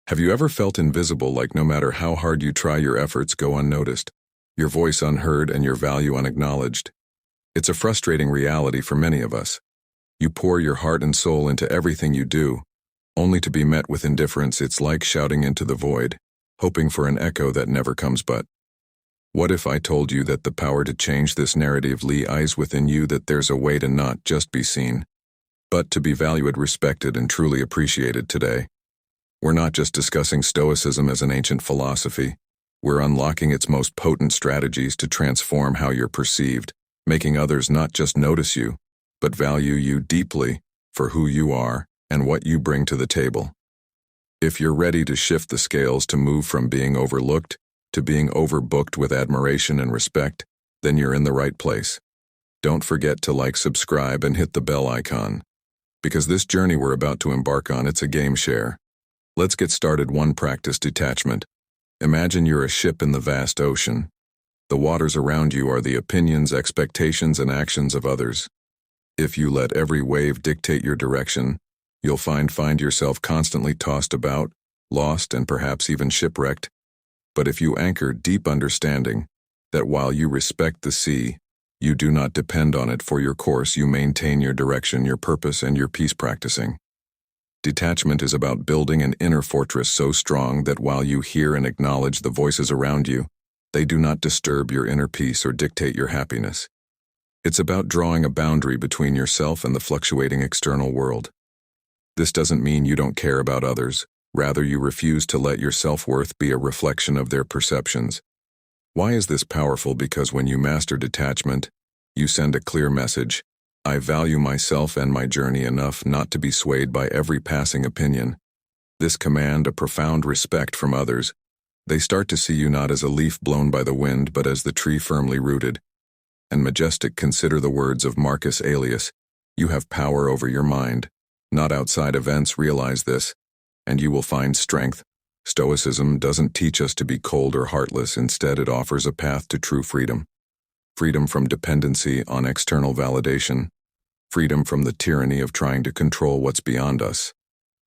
Have you ever felt invisible, like no matter how hard you try, your efforts go unnoticed, your voice unheard, and your value unacknowledged? It's a frustrating reality for many of us. You pour your heart and soul into everything you do, only to be met with indifference. It's like shouting into the void, hoping for an echo that never comes. But what if I told you that the power to change this narrative lies within you, that there's a way to not just be seen, but to be valued, respected, and truly appreciated today? We're not just discussing Stoicism as an ancient philosophy. We're unlocking its most potent strategies to transform how you're perceived, making others not just notice you, but value you deeply for who you are and what you bring to the table. If you're ready to shift the scales, to move from being overlooked to being overbooked with admiration and respect, then you're in the right place. Don't forget to like, subscribe, and hit the bell icon, because this journey we're about to embark on, it's a game share. Let's get started. 1. Practice detachment. Imagine you're a ship in the vast ocean. The waters around you are the opinions, expectations, and actions of others. If you let every wave dictate your direction, you'll find yourself constantly tossed about, lost, and perhaps even shipwrecked. But if you anchor deep understanding that while you respect the sea, you do not depend on it for your course, you maintain your direction, your purpose, and your peace. Practicing detachment is about building an inner fortress so strong that while you hear and acknowledge the voices around you, they do not disturb your inner peace or dictate your happiness. It's about drawing a boundary between yourself and the fluctuating external world. This doesn't mean you don't care about others. Rather, you refuse to let your self-worth be a reflection of their perceptions. Why is this powerful? Because when you master detachment, you send a clear message. I value myself and my journey enough not to be swayed by every passing opinion. This command a profound respect from others. They start to see you not as a leaf blown by the wind, but as the tree firmly rooted and majestic. Consider the words of Marcus Aurelius. You have power over your mind, not outside events. Realize this, and you will find strength. Stoicism doesn't teach us to be cold or heartless. Instead, it offers a path to true freedom. Freedom from dependency on external validation. Freedom from the tyranny of trying to control what's beyond us.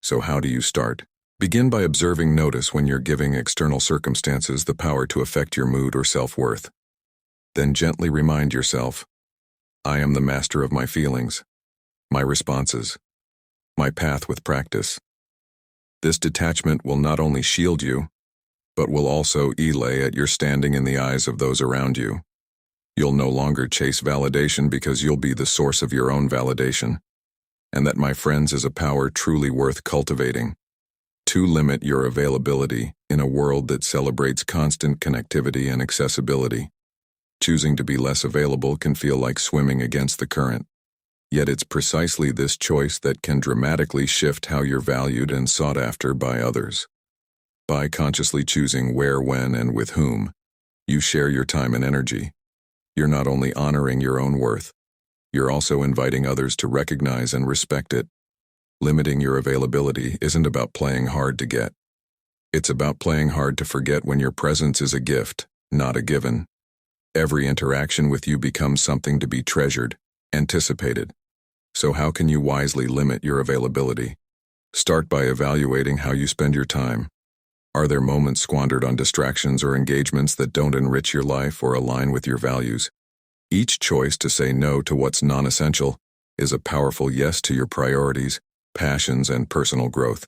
So how do you start? Begin by observing. Notice when you're giving external circumstances the power to affect your mood or self-worth. Then gently remind yourself, I am the master of my feelings, my responses, my path. With practice, this detachment will not only shield you, but will also elevate your standing in the eyes of those around you. You'll no longer chase validation because you'll be the source of your own validation. And that, my friends, is a power truly worth cultivating. 2. Limit your availability. In a world that celebrates constant connectivity and accessibility, choosing to be less available can feel like swimming against the current. Yet it's precisely this choice that can dramatically shift how you're valued and sought after by others. By consciously choosing where, when, and with whom you share your time and energy, you're not only honoring your own worth, you're also inviting others to recognize and respect it. Limiting your availability isn't about playing hard to get. It's about playing hard to forget, when your presence is a gift, not a given. Every interaction with you becomes something to be treasured, anticipated. So how can you wisely limit your availability? Start by evaluating how you spend your time. Are there moments squandered on distractions or engagements that don't enrich your life or align with your values? Each choice to say no to what's non-essential is a powerful yes to your priorities, passions, and personal growth.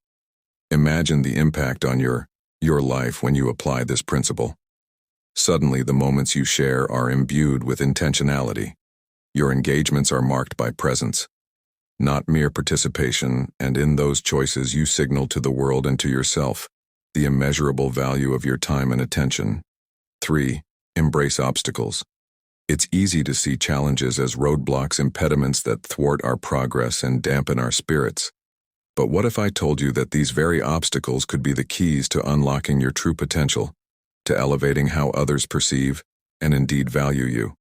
Imagine the impact on your life when you apply this principle. Suddenly, the moments you share are imbued with intentionality. Your engagements are marked by presence, not mere participation, and in those choices you signal to the world and to yourself the immeasurable value of your time and attention. 3. Embrace obstacles. It's easy to see challenges as roadblocks, impediments that thwart our progress and dampen our spirits. But what if I told you that these very obstacles could be the keys to unlocking your true potential, to elevating how others perceive and indeed value you?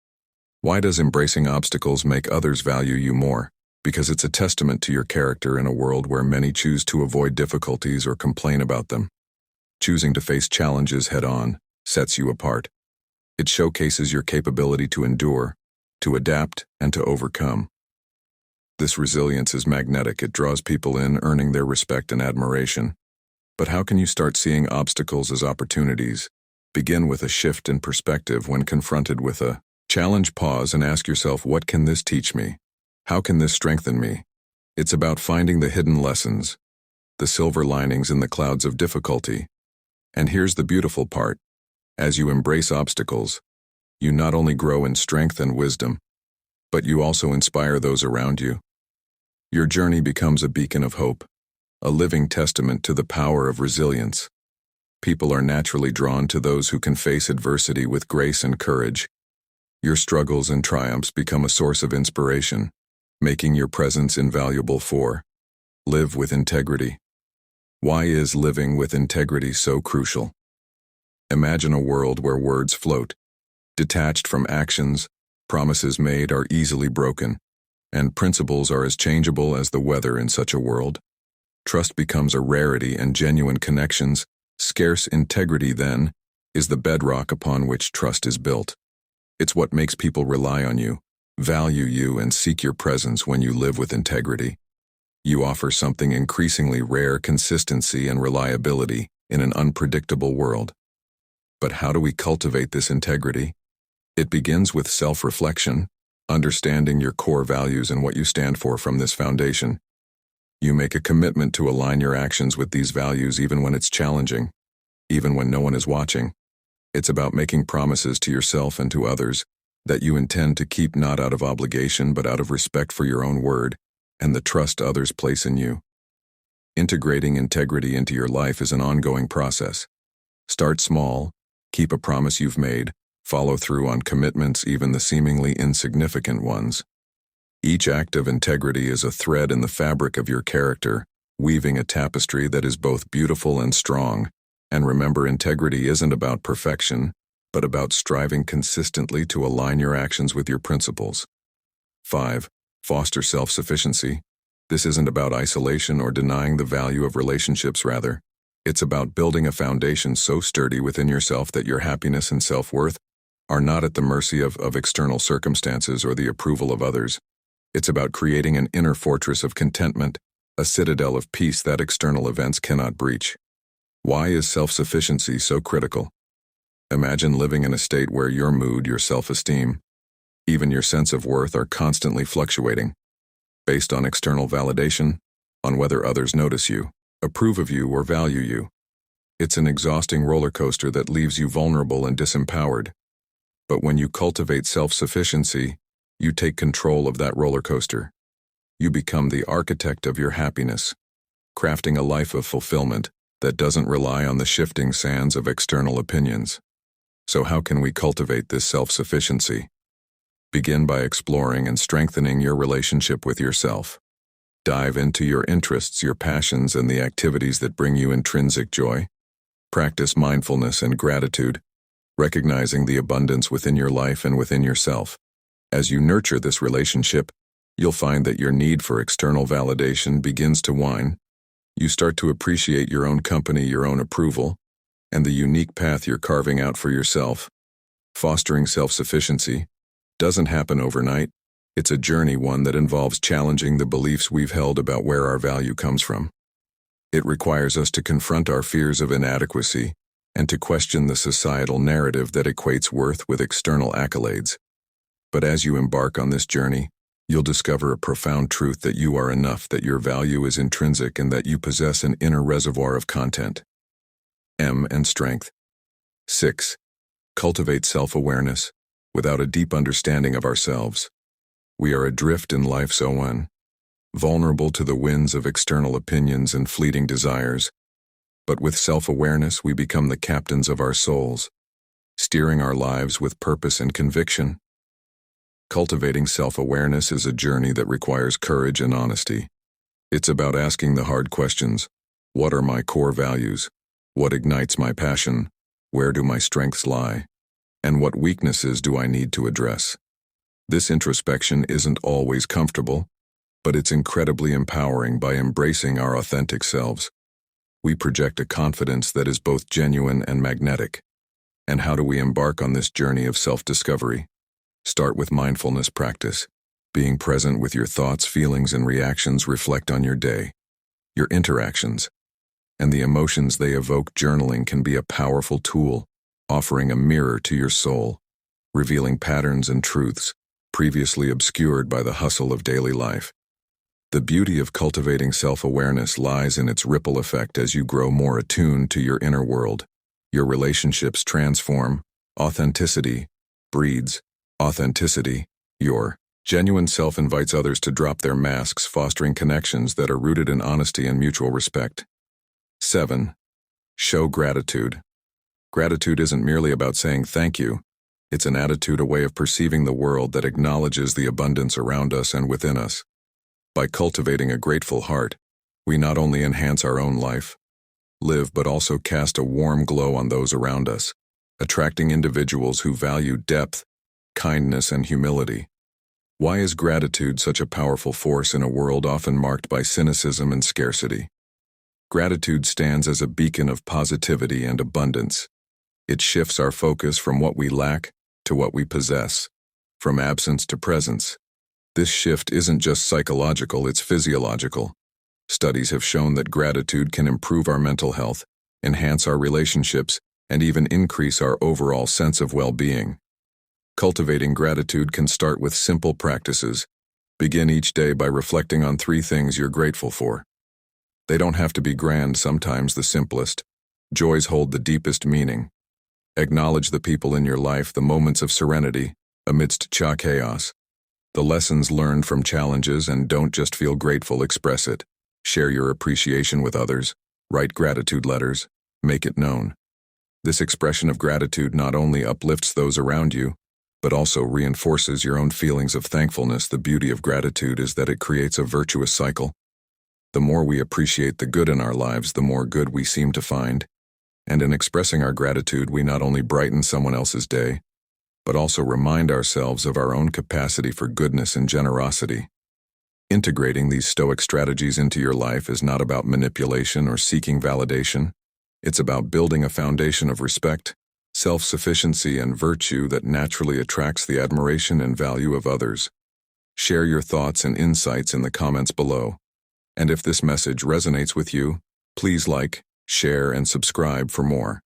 Why does embracing obstacles make others value you more? Because it's a testament to your character in a world where many choose to avoid difficulties or complain about them. Choosing to face challenges head-on sets you apart. It showcases your capability to endure, to adapt, and to overcome. This resilience is magnetic. It draws people in, earning their respect and admiration. But how can you start seeing obstacles as opportunities? Begin with a shift in perspective when confronted with a challenge. Pause and ask yourself, what can this teach me? How can this strengthen me? It's about finding the hidden lessons, the silver linings in the clouds of difficulty. And here's the beautiful part. As you embrace obstacles, you not only grow in strength and wisdom, but you also inspire those around you. Your journey becomes a beacon of hope, a living testament to the power of resilience. People are naturally drawn to those who can face adversity with grace and courage. Your struggles and triumphs become a source of inspiration, making your presence invaluable. 4. Live with integrity. Why is living with integrity so crucial? Imagine a world where words float, detached from actions, promises made are easily broken, and principles are as changeable as the weather. In such a world, trust becomes a rarity and genuine connections scarce. Integrity, then, is the bedrock upon which trust is built. It's what makes people rely on you, value you, and seek your presence. When you live with integrity, you offer something increasingly rare: consistency and reliability in an unpredictable world. But how do we cultivate this integrity? It begins with self-reflection, understanding your core values and what you stand for. From this foundation, you make a commitment to align your actions with these values even when it's challenging, even when no one is watching. It's about making promises to yourself and to others that you intend to keep, not out of obligation but out of respect for your own word and the trust others place in you. Integrating integrity into your life is an ongoing process. Start small, keep a promise you've made, follow through on commitments, even the seemingly insignificant ones. Each act of integrity is a thread in the fabric of your character, weaving a tapestry that is both beautiful and strong. And remember, integrity isn't about perfection, but about striving consistently to align your actions with your principles. 5. Foster self-sufficiency. This isn't about isolation or denying the value of relationships. Rather, it's about building a foundation so sturdy within yourself that your happiness and self-worth are not at the mercy of external circumstances or the approval of others. It's about creating an inner fortress of contentment, a citadel of peace that external events cannot breach. Why is self-sufficiency so critical? Imagine living in a state where your mood, your self-esteem, even your sense of worth are constantly fluctuating, based on external validation, on whether others notice you, approve of you, or value you. It's an exhausting roller coaster that leaves you vulnerable and disempowered. But when you cultivate self-sufficiency, you take control of that roller coaster. You become the architect of your happiness, crafting a life of fulfillment that doesn't rely on the shifting sands of external opinions. So how can we cultivate this self-sufficiency? Begin by exploring and strengthening your relationship with yourself. Dive into your interests, your passions, and the activities that bring you intrinsic joy. Practice mindfulness and gratitude, recognizing the abundance within your life and within yourself. As you nurture this relationship, you'll find that your need for external validation begins to wane. You start to appreciate your own company, your own approval, and the unique path you're carving out for yourself. Fostering self-sufficiency doesn't happen overnight. It's a journey, one that involves challenging the beliefs we've held about where our value comes from. It requires us to confront our fears of inadequacy and to question the societal narrative that equates worth with external accolades. But as you embark on this journey, you'll discover a profound truth: that you are enough, that your value is intrinsic, and that you possess an inner reservoir of content. And strength. 6. Cultivate self-awareness. Without a deep understanding of ourselves, we are adrift in life, so vulnerable to the winds of external opinions and fleeting desires. But with self-awareness, we become the captains of our souls, steering our lives with purpose and conviction. Cultivating self-awareness is a journey that requires courage and honesty. It's about asking the hard questions. What are my core values? What ignites my passion? Where do my strengths lie? And what weaknesses do I need to address? This introspection isn't always comfortable, but it's incredibly empowering. By embracing our authentic selves, we project a confidence that is both genuine and magnetic. And how do we embark on this journey of self-discovery? Start with mindfulness practice. Being present with your thoughts, feelings, and reactions. Reflect on your day, your interactions, and the emotions they evoke. Journaling can be a powerful tool, offering a mirror to your soul, revealing patterns and truths previously obscured by the hustle of daily life. The beauty of cultivating self-awareness lies in its ripple effect. As you grow more attuned to your inner world, your relationships transform. Authenticity breeds authenticity. Your genuine self invites others to drop their masks, fostering connections that are rooted in honesty and mutual respect. 7. Show gratitude. Gratitude isn't merely about saying thank you. It's an attitude, a way of perceiving the world that acknowledges the abundance around us and within us. By cultivating a grateful heart, we not only enhance our own life, but also cast a warm glow on those around us, attracting individuals who value depth, kindness, and humility. Why is gratitude such a powerful force in a world often marked by cynicism and scarcity? Gratitude stands as a beacon of positivity and abundance. It shifts our focus from what we lack to what we possess, from absence to presence. This shift isn't just psychological, it's physiological. Studies have shown that gratitude can improve our mental health, enhance our relationships, and even increase our overall sense of well-being. Cultivating gratitude can start with simple practices. Begin each day by reflecting on 3 things you're grateful for. They don't have to be grand, sometimes the simplest. Joys hold the deepest meaning. Acknowledge the people in your life, the moments of serenity amidst chaos, the lessons learned from challenges, and don't just feel grateful, express it. Share your appreciation with others. Write gratitude letters. Make it known. This expression of gratitude not only uplifts those around you, but also reinforces your own feelings of thankfulness. The beauty of gratitude is that it creates a virtuous cycle. The more we appreciate the good in our lives, the more good we seem to find. And in expressing our gratitude, we not only brighten someone else's day, but also remind ourselves of our own capacity for goodness and generosity. Integrating these Stoic strategies into your life is not about manipulation or seeking validation. It's about building a foundation of respect, self-sufficiency, and virtue that naturally attracts the admiration and value of others. Share your thoughts and insights in the comments below. And if this message resonates with you, please like, share, and subscribe for more.